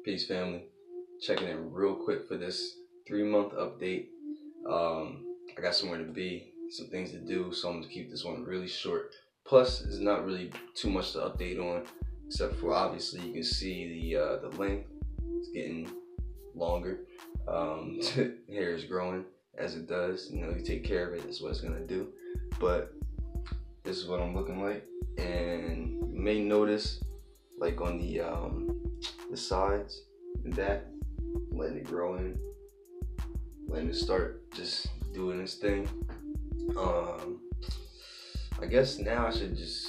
Peace, family. Checking in real quick for this 3-month update. I got somewhere to be, some things to do, so I'm gonna keep this one really short. Plus, there's not really too much to update on, except for obviously you can see the length. It's getting longer. Hair is growing as it does. You know, you take care of it. That's what it's gonna do. But this is what I'm looking like, and you may notice, like on the sides and that, letting it grow in, letting it start just doing its thing. I guess now I should just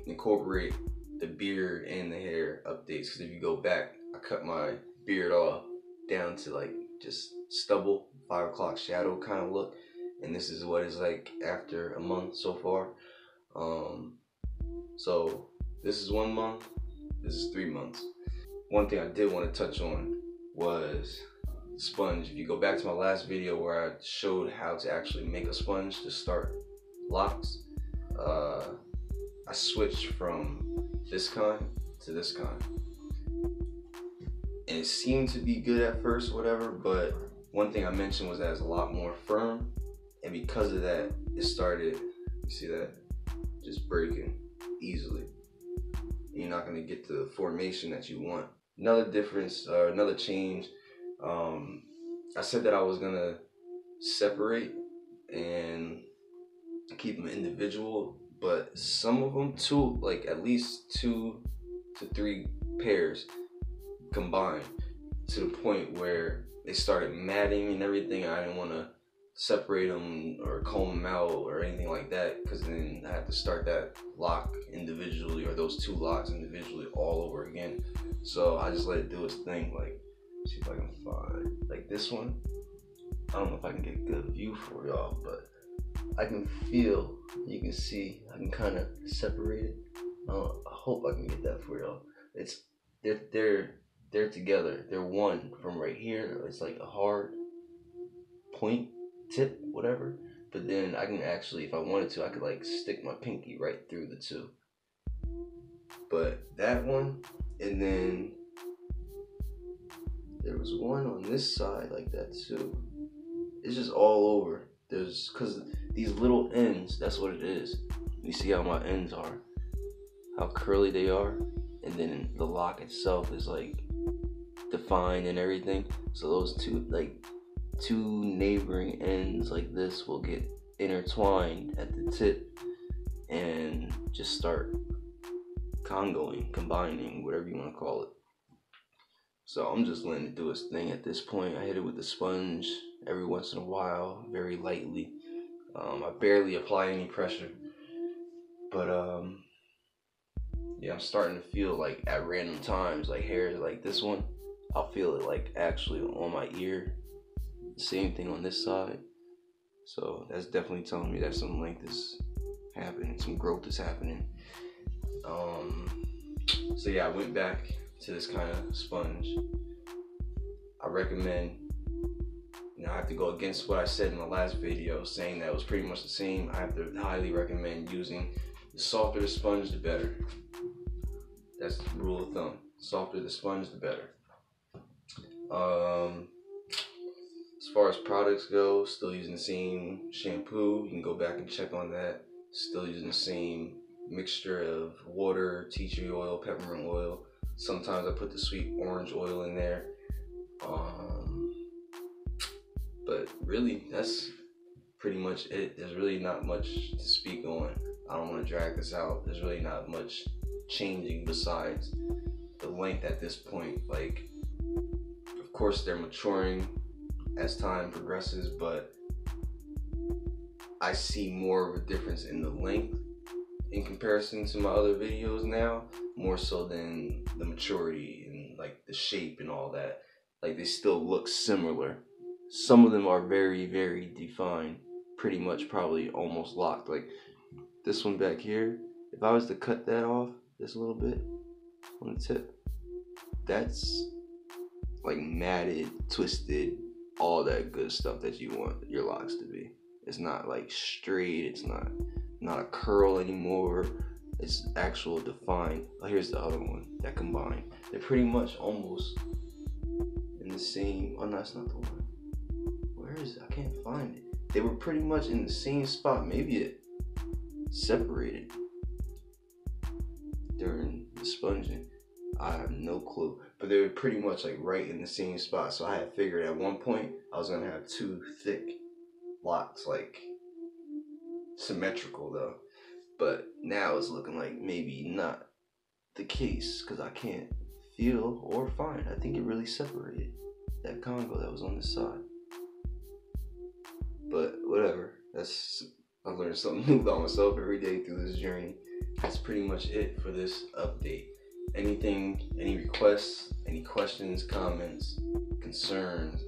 incorporate the beard and the hair updates, because if you go back, I cut my beard off down to like just stubble, 5 o'clock shadow kind of look, and this is what it's like after a month so far. So this is 1 month, this is 3 months. One thing I did want to touch on was sponge. If you go back to my last video where I showed how to actually make a sponge to start locks, I switched from this kind to this kind, and it seemed to be good at first, whatever, but one thing I mentioned was that it's a lot more firm, and because of that, it started, you see that, just breaking easily. You're not gonna get the formation that you want. Another difference, another change, I said that I was gonna separate and keep them individual, but some of them, at least 2 to 3 pairs combined, to the point where they started matting and everything. I didn't want to separate them or comb them out or anything like that, because then I have to start that lock individually, or those 2 locks individually, all over again. So I just let it do its thing. Like, see if I can find like this one. I don't know if I can get a good view for y'all, but I can feel, you can see, I can kind of separate it. I hope I can get that for y'all. They're together. They're one from right here. It's like a hard point tip, whatever. But then I can actually, if I wanted to, I could like stick my pinky right through the 2. But that one, and then there was one on this side like that too. It's just all over. Cause these little ends, that's what it is. You see how my ends are, how curly they are, and then the lock itself is like defined and everything. So those 2 neighboring ends like this will get intertwined at the tip and just start combining, whatever you want to call it. So I'm just letting it do its thing at this point. I hit it with the sponge every once in a while, very lightly. I barely apply any pressure, but yeah, I'm starting to feel like at random times, like hairs like this one, I'll feel it like actually on my ear. Same thing on this side. So that's definitely telling me that some length is happening, some growth is happening. So yeah, I went back to this kind of sponge. I recommend, I have to go against what I said in the last video, saying that it was pretty much the same. I have to highly recommend using, the softer the sponge, the better. That's the rule of thumb. Softer the sponge, the better. As far as products go, still using the same shampoo. You can go back and check on that. Still using the same mixture of water, tea tree oil, peppermint oil. Sometimes I put the sweet orange oil in there. But really, that's pretty much it. There's really not much to speak on. I don't want to drag this out. There's really not much changing besides the length at this point. Like, of course, they're maturing as time progresses, but I see more of a difference in the length in comparison to my other videos now, more so than the maturity and like the shape and all that. Like, they still look similar. Some of them are very, very defined, pretty much probably almost locked. Like this one back here, if I was to cut that off just a little bit on the tip, that's like matted, twisted, all that good stuff that you want your locks to be. It's not like straight, it's not a curl anymore. It's actual defined. Oh, here's the other one that combined. They're pretty much almost in the same. Oh no, that's not the one. Where is it? I can't find it. They were pretty much in the same spot. Maybe it separated during the sponging. I have no clue. But they were pretty much like right in the same spot. So I had figured at one point I was gonna have two thick blocks, like symmetrical though. But now it's looking like maybe not the case because I can't feel or find. I think it really separated that Congo that was on this side. But whatever. I learned something new about myself every day through this journey. That's pretty much it for this update. Any requests, any questions, comments, concerns,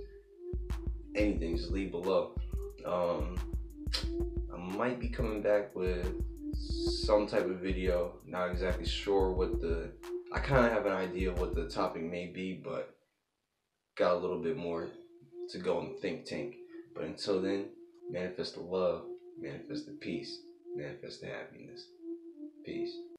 anything, just leave below. I might be coming back with some type of video. Not exactly sure I kind of have an idea of what the topic may be, but got a little bit more to go in the think tank. But until then, manifest the love, manifest the peace, manifest the happiness. Peace.